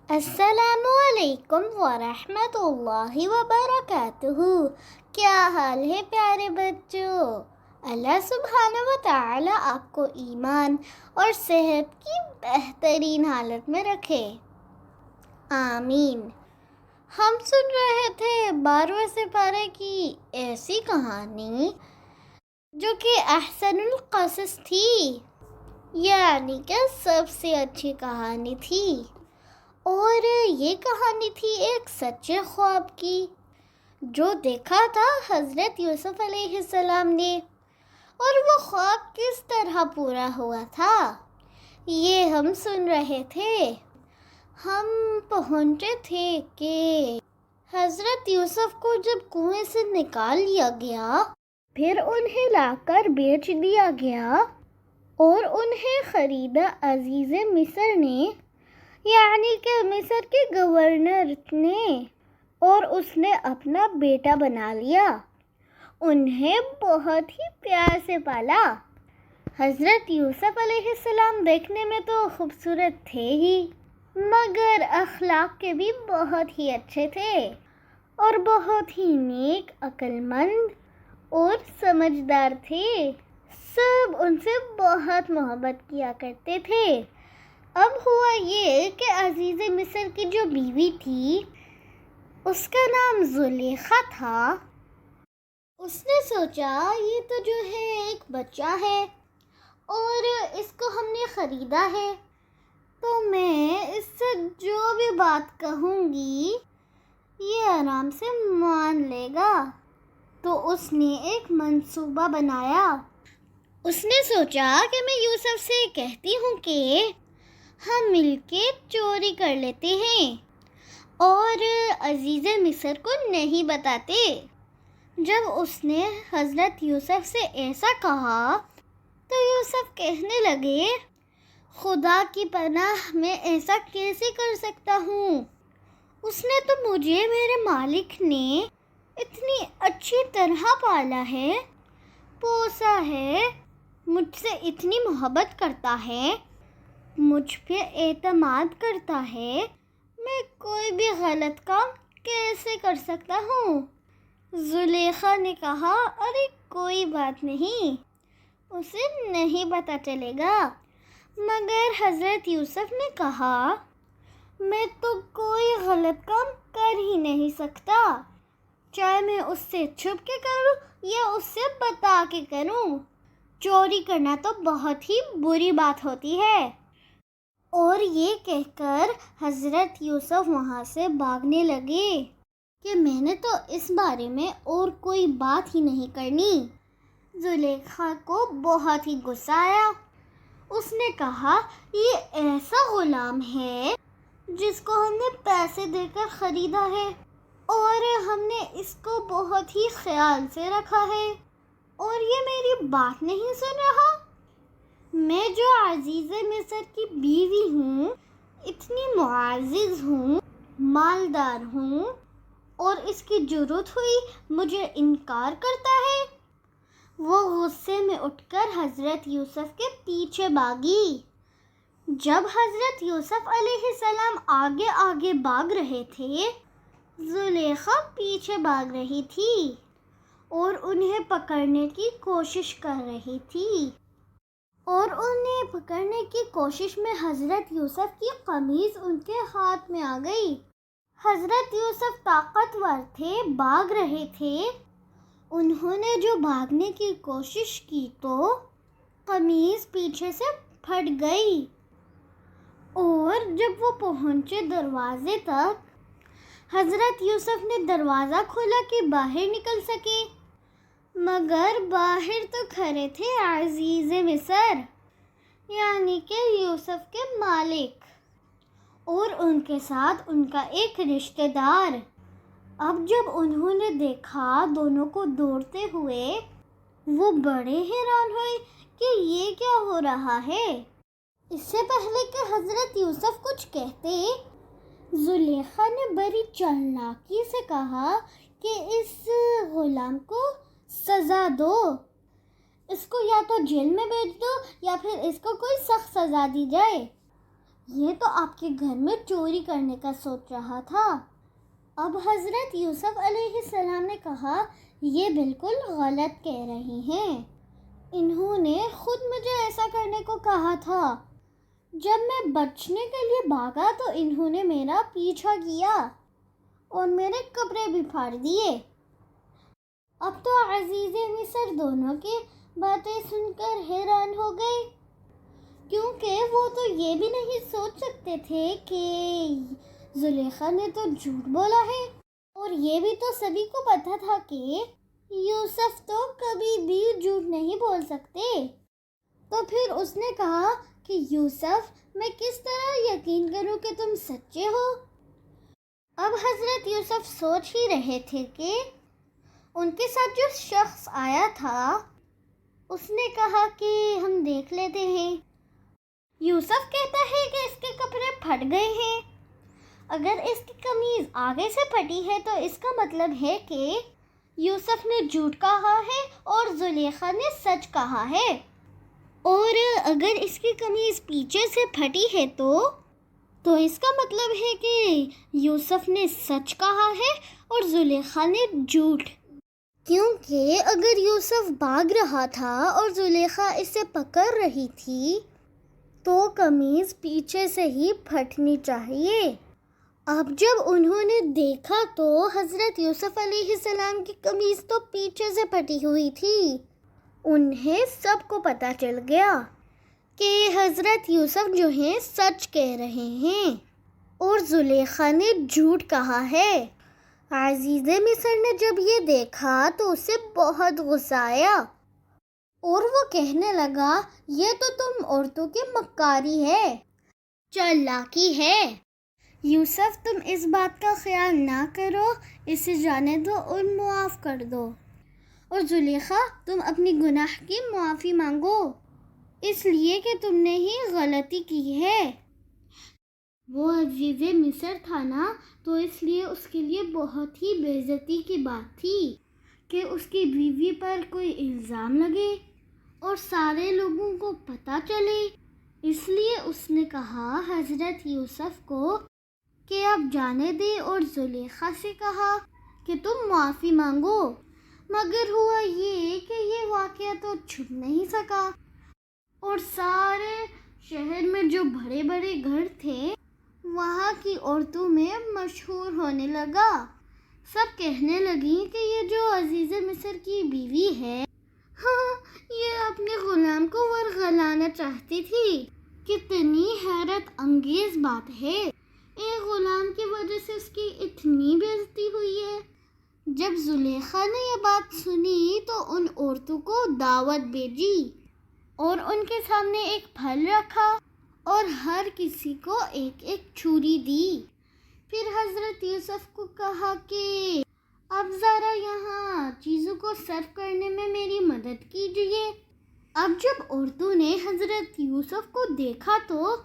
السلام علیکم ورحمۃ اللہ وبرکاتہ۔ کیا حال ہے پیارے بچوں؟ اللہ سبحانہ و تعالی آپ کو ایمان اور صحت کی بہترین حالت میں رکھے، آمین۔ ہم سن رہے تھے 12ویں سپارے کی ایسی کہانی جو کہ احسن القصص تھی، یعنی کہ سب سے اچھی کہانی تھی، اور یہ کہانی تھی ایک سچے خواب کی جو دیکھا تھا حضرت یوسف علیہ السلام نے، اور وہ خواب کس طرح پورا ہوا تھا یہ ہم سن رہے تھے۔ ہم پہنچے تھے کہ حضرت یوسف کو جب کنویں سے نکال لیا گیا، پھر انہیں لا کر بیچ دیا گیا اور انہیں خریدا عزیز مصر نے، یعنی کہ مصر کے گورنر نے، اور اس نے اپنا بیٹا بنا لیا۔ انہیں بہت ہی پیار سے پالا۔ حضرت یوسف علیہ السلام دیکھنے میں تو خوبصورت تھے ہی، مگر اخلاق کے بھی بہت ہی اچھے تھے، اور بہت ہی نیک، عقل مند اور سمجھدار تھے۔ سب ان سے بہت محبت کیا کرتے تھے۔ اب ہوا یہ کہ عزیز مصر کی جو بیوی تھی، اس کا نام زلیخا تھا۔ اس نے سوچا یہ تو جو ہے ایک بچہ ہے اور اس کو ہم نے خریدا ہے، تو میں اس سے جو بھی بات کہوں گی یہ آرام سے مان لے گا۔ تو اس نے ایک منصوبہ بنایا۔ اس نے سوچا کہ میں یوسف سے کہتی ہوں کہ ہم مل کے چوری کر لیتے ہیں اور عزیز مصر کو نہیں بتاتے۔ جب اس نے حضرت یوسف سے ایسا کہا تو یوسف کہنے لگے، خدا کی پناہ میں ایسا کیسے کر سکتا ہوں؟ اس نے تو مجھے میرے مالک نے اتنی اچھی طرح پالا ہے، پوسا ہے، مجھ سے اتنی محبت کرتا ہے، مجھ پہ اعتماد کرتا ہے، میں کوئی بھی غلط کام کیسے کر سکتا ہوں؟ زلیخا نے کہا، ارے کوئی بات نہیں، اسے نہیں پتہ چلے گا۔ مگر حضرت یوسف نے کہا، میں تو کوئی غلط کام کر ہی نہیں سکتا، چاہے میں اس سے چھپ کے کروں یا اس سے بتا کے کروں۔ چوری کرنا تو بہت ہی بری بات ہوتی ہے۔ اور یہ کہہ کر حضرت یوسف وہاں سے بھاگنے لگے کہ میں نے تو اس بارے میں اور کوئی بات ہی نہیں کرنی۔ زلیخا کو بہت ہی غصہ آیا۔ اس نے کہا، یہ ایسا غلام ہے جس کو ہم نے پیسے دے کر خریدا ہے، اور ہم نے اس کو بہت ہی خیال سے رکھا ہے، اور یہ میری بات نہیں سن رہا۔ میں جو عزیز مصر کی بیوی ہوں، اتنی معزز ہوں، مالدار ہوں، اور اس کی جرأت ہوئی مجھے انکار کرتا ہے۔ وہ غصے میں اٹھ کر حضرت یوسف کے پیچھے بھاگی۔ جب حضرت یوسف علیہ السلام آگے آگے بھاگ رہے تھے، زلیخا پیچھے بھاگ رہی تھی اور انہیں پکڑنے کی کوشش کر رہی تھی، اور انہیں پکڑنے کی کوشش میں حضرت یوسف کی قمیض ان کے ہاتھ میں آ گئی۔ حضرت یوسف طاقتور تھے، بھاگ رہے تھے۔ انہوں نے جو بھاگنے کی کوشش کی تو قمیض پیچھے سے پھٹ گئی، اور جب وہ پہنچے دروازے تک، حضرت یوسف نے دروازہ کھولا کہ باہر نکل سکے، مگر باہر تو کھڑے تھے عزیز مصر، یعنی کہ یوسف کے مالک، اور ان کے ساتھ ان کا ایک رشتہ دار۔ اب جب انہوں نے دیکھا دونوں کو دوڑتے ہوئے، وہ بڑے حیران ہوئے کہ یہ کیا ہو رہا ہے۔ اس سے پہلے کہ حضرت یوسف کچھ کہتے، زلیخا نے بڑی چالاکی سے کہا کہ اس غلام کو سزا دو، اس کو یا تو جیل میں بھیج دو یا پھر اس کو کوئی سخت سزا دی جائے۔ یہ تو آپ کے گھر میں چوری کرنے کا سوچ رہا تھا۔ اب حضرت یوسف علیہ السلام نے کہا، یہ بالکل غلط کہہ رہی ہیں، انہوں نے خود مجھے ایسا کرنے کو کہا تھا۔ جب میں بچنے کے لیے بھاگا تو انہوں نے میرا پیچھا کیا اور میرے کپڑے بھی پھاڑ دیے۔ اب تو عزیز مصر دونوں کی باتیں سن کر حیران ہو گئے، کیونکہ وہ تو یہ بھی نہیں سوچ سکتے تھے کہ زلیخا نے تو جھوٹ بولا ہے، اور یہ بھی تو سبھی کو پتہ تھا کہ یوسف تو کبھی بھی جھوٹ نہیں بول سکتے۔ تو پھر اس نے کہا کہ یوسف، میں کس طرح یقین کروں کہ تم سچے ہو؟ اب حضرت یوسف سوچ ہی رہے تھے کہ ان کے ساتھ جو شخص آیا تھا اس نے کہا کہ ہم دیکھ لیتے ہیں۔ یوسف کہتا ہے کہ اس کے کپڑے پھٹ گئے ہیں۔ اگر اس کی قمیض آگے سے پھٹی ہے تو اس کا مطلب ہے کہ یوسف نے جھوٹ کہا ہے اور زلیخا نے سچ کہا ہے، اور اگر اس کی قمیض پیچھے سے پھٹی ہے تو اس کا مطلب ہے کہ یوسف نے سچ کہا ہے اور زلیخا نے جھوٹ، کیونکہ اگر یوسف بھاگ رہا تھا اور زلیخا اسے پکڑ رہی تھی تو قمیض پیچھے سے ہی پھٹنی چاہیے۔ اب جب انہوں نے دیکھا تو حضرت یوسف علیہ السلام کی قمیض تو پیچھے سے پھٹی ہوئی تھی۔ انہیں سب کو پتہ چل گیا کہ حضرت یوسف جو ہیں سچ کہہ رہے ہیں اور زلیخا نے جھوٹ کہا ہے۔ عزیز مصر نے جب یہ دیکھا تو اسے بہت غصہ آیا اور وہ کہنے لگا، یہ تو تم عورتوں کی مکاری ہے، چالاکی ہے۔ یوسف، تم اس بات کا خیال نہ کرو، اسے جانے دو اور معاف کر دو، اور زلیخا، تم اپنی گناہ کی معافی مانگو، اس لیے کہ تم نے ہی غلطی کی ہے۔ وہ عزیز مصر تھا نا، تو اس لیے اس کے لیے بہت ہی بے عزتی کی بات تھی کہ اس کی بیوی پر کوئی الزام لگے اور سارے لوگوں کو پتہ چلے۔ اس لیے اس نے کہا حضرت یوسف کو کہ آپ جانے دیں، اور زلیخا سے کہا کہ تم معافی مانگو۔ مگر ہوا یہ کہ یہ واقعہ تو چھپ نہیں سکا، اور سارے شہر میں جو بڑے بڑے گھر تھے وہاں کی عورتوں میں مشہور ہونے لگا۔ سب کہنے لگیں کہ یہ جو عزیز مصر کی بیوی ہے، ہاں، یہ اپنے غلام کو ورغلانا چاہتی تھی۔ کتنی حیرت انگیز بات ہے، ایک غلام کی وجہ سے اس کی اتنی بے عزتی ہوئی ہے۔ جب زلیخا نے یہ بات سنی تو ان عورتوں کو دعوت بھیجی اور ان کے سامنے ایک پھل رکھا اور ہر کسی کو ایک ایک چھری دی۔ پھر حضرت یوسف کو کہا کہ اب ذرا یہاں چیزوں کو سرو کرنے میں میری مدد کیجیے۔ اب جب عورتوں نے حضرت یوسف کو دیکھا تو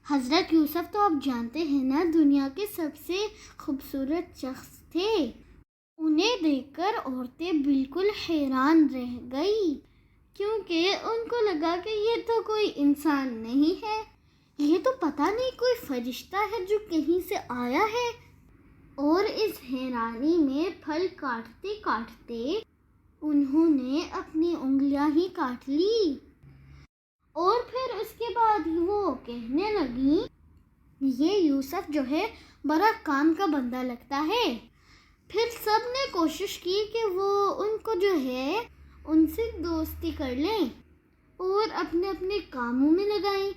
حضرت یوسف تو آپ جانتے ہیں نا، دنیا کے سب سے خوبصورت شخص تھے۔ انہیں دیکھ کر عورتیں بالکل حیران رہ گئی، کیونکہ ان کو لگا کہ یہ تو کوئی انسان نہیں ہے، یہ تو پتہ نہیں کوئی فرشتہ ہے جو کہیں سے آیا ہے۔ اور اس حیرانی میں پھل کاٹتے کاٹتے انہوں نے اپنی انگلیاں ہی کاٹ لی، اور پھر اس کے بعد وہ کہنے لگی، یہ یوسف جو ہے بڑا کام کا بندہ لگتا ہے۔ پھر سب نے کوشش کی کہ وہ ان کو جو ہے ان سے دوستی کر لیں اور اپنے اپنے کاموں میں لگائیں۔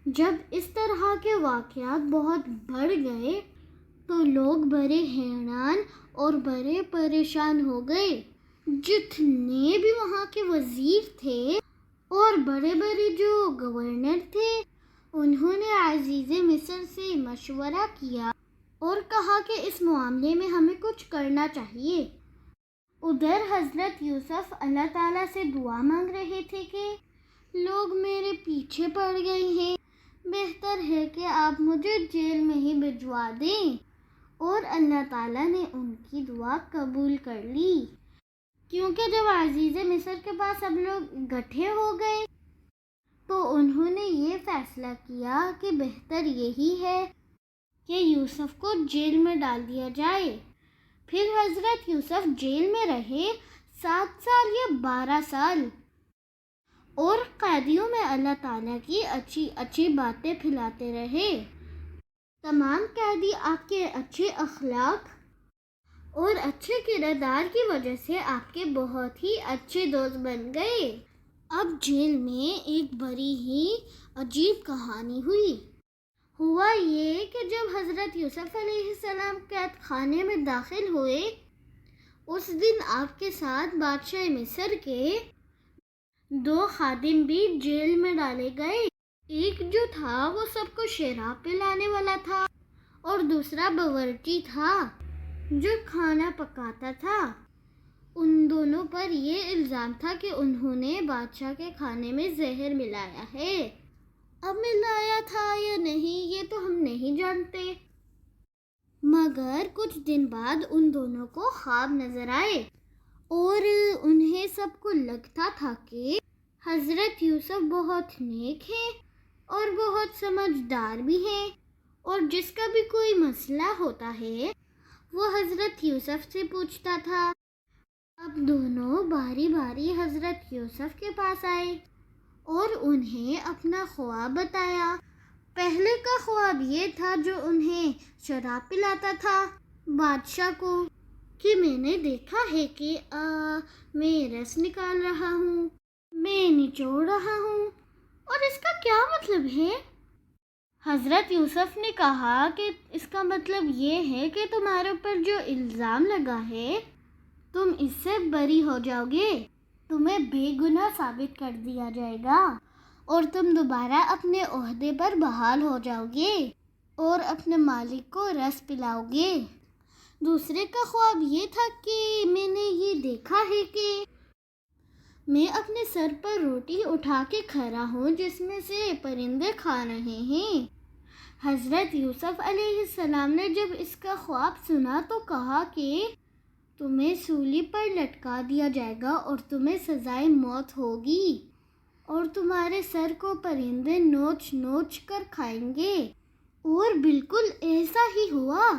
جب اس طرح کے واقعات بہت بڑھ گئے تو لوگ بڑے حیران اور بڑے پریشان ہو گئے۔ جتنے بھی وہاں کے وزیر تھے اور بڑے بڑے جو گورنر تھے، انہوں نے عزیز مصر سے مشورہ کیا اور کہا کہ اس معاملے میں ہمیں کچھ کرنا چاہیے۔ ادھر حضرت یوسف اللہ تعالیٰ سے دعا مانگ رہے تھے کہ لوگ میرے پیچھے پڑ گئے ہیں، بہتر ہے کہ آپ مجھے جیل میں ہی بھجوا دیں، اور اللہ تعالیٰ نے ان کی دعا قبول کر لی، کیونکہ جب عزیز مصر کے پاس سب لوگ اکٹھے ہو گئے تو انہوں نے یہ فیصلہ کیا کہ بہتر یہی ہے کہ یوسف کو جیل میں ڈال دیا جائے۔ پھر حضرت یوسف جیل میں رہے 7 سال یا 12 سال، اور قیدیوں میں اللہ تعالیٰ کی اچھی اچھی باتیں پھیلاتے رہے۔ تمام قیدی آپ کے اچھے اخلاق اور اچھے کردار کی وجہ سے آپ کے بہت ہی اچھے دوست بن گئے۔ اب جیل میں ایک بڑی ہی عجیب کہانی ہوئی۔ ہوا یہ کہ جب حضرت یوسف علیہ السلام قید خانے میں داخل ہوئے، اس دن آپ کے ساتھ بادشاہ مصر کے 2 خادم بھی جیل میں ڈالے گئے۔ ایک جو تھا وہ سب کو شراب پلانے والا تھا، اور دوسرا باورچی تھا جو کھانا پکاتا تھا۔ ان دونوں پر یہ الزام تھا کہ انہوں نے بادشاہ کے کھانے میں زہر ملایا ہے۔ اب ملایا تھا یا نہیں یہ تو ہم نہیں جانتے، مگر کچھ دن بعد ان دونوں کو خواب نظر آئے، اور انہیں سب کو لگتا تھا کہ حضرت یوسف بہت نیک ہیں اور بہت سمجھدار بھی ہیں، اور جس کا بھی کوئی مسئلہ ہوتا ہے وہ حضرت یوسف سے پوچھتا تھا۔ اب دونوں باری باری حضرت یوسف کے پاس آئے اور انہیں اپنا خواب بتایا۔ پہلے کا خواب یہ تھا جو انہیں شراب پلاتا تھا بادشاہ کو، کہ میں نے دیکھا ہے کہ میں رس نکال رہا ہوں، میں نچوڑ رہا ہوں، اور اس کا کیا مطلب ہے؟ حضرت یوسف نے کہا کہ اس کا مطلب یہ ہے کہ تمہارے اوپر جو الزام لگا ہے تم اس سے بری ہو جاؤ گے، تمہیں بے گناہ ثابت کر دیا جائے گا، اور تم دوبارہ اپنے عہدے پر بحال ہو جاؤ گے اور اپنے مالک کو رس پلاؤ گے۔ دوسرے کا خواب یہ تھا کہ میں نے یہ دیکھا ہے کہ میں اپنے سر پر روٹی اٹھا کے کھڑا ہوں جس میں سے پرندے کھا رہے ہیں۔ حضرت یوسف علیہ السلام نے جب اس کا خواب سنا تو کہا کہ تمہیں سولی پر لٹکا دیا جائے گا اور تمہیں سزائے موت ہوگی، اور تمہارے سر کو پرندے نوچ نوچ کر کھائیں گے۔ اور بالکل ایسا ہی ہوا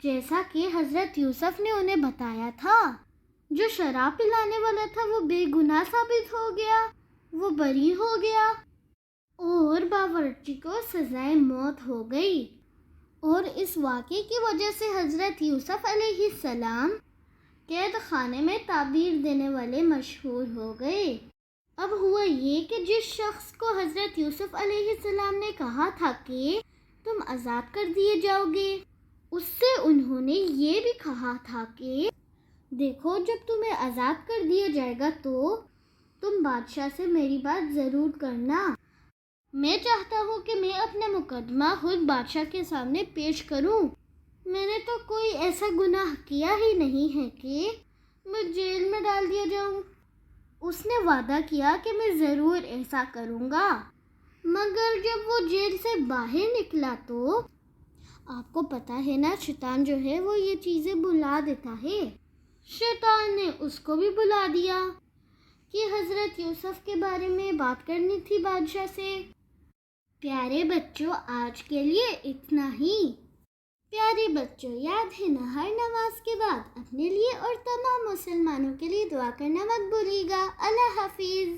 جیسا کہ حضرت یوسف نے انہیں بتایا تھا۔ جو شراب پلانے والا تھا وہ بے گناہ ثابت ہو گیا، وہ بری ہو گیا، اور باورچی کو سزائے موت ہو گئی۔ اور اس واقعے کی وجہ سے حضرت یوسف علیہ السلام قید خانے میں تعبیر دینے والے مشہور ہو گئے۔ اب ہوا یہ کہ جس شخص کو حضرت یوسف علیہ السلام نے کہا تھا کہ تم آزاد کر دیے جاؤ گے، اس سے انہوں نے یہ بھی کہا تھا کہ دیکھو جب تمہیں آزاد کر دیا جائے گا تو تم بادشاہ سے میری بات ضرور کرنا۔ میں چاہتا ہوں کہ میں اپنا مقدمہ خود بادشاہ کے سامنے پیش کروں۔ میں نے تو کوئی ایسا گناہ کیا ہی نہیں ہے کہ میں جیل میں ڈال دیا جاؤں۔ اس نے وعدہ کیا کہ میں ضرور ایسا کروں گا، مگر جب وہ جیل سے باہر نکلا تو آپ کو پتہ ہے نا شیطان جو ہے وہ یہ چیزیں بلا دیتا ہے۔ شیطان نے اس کو بھی بلا دیا کہ حضرت یوسف کے بارے میں بات کرنی تھی بادشاہ سے۔ پیارے بچوں آج کے لیے اتنا ہی۔ پیارے بچوں یاد ہے نا ہر نماز کے بعد اپنے لیے اور تمام مسلمانوں کے لیے دعا کرنا مت بھولیے گا۔ اللہ حافظ۔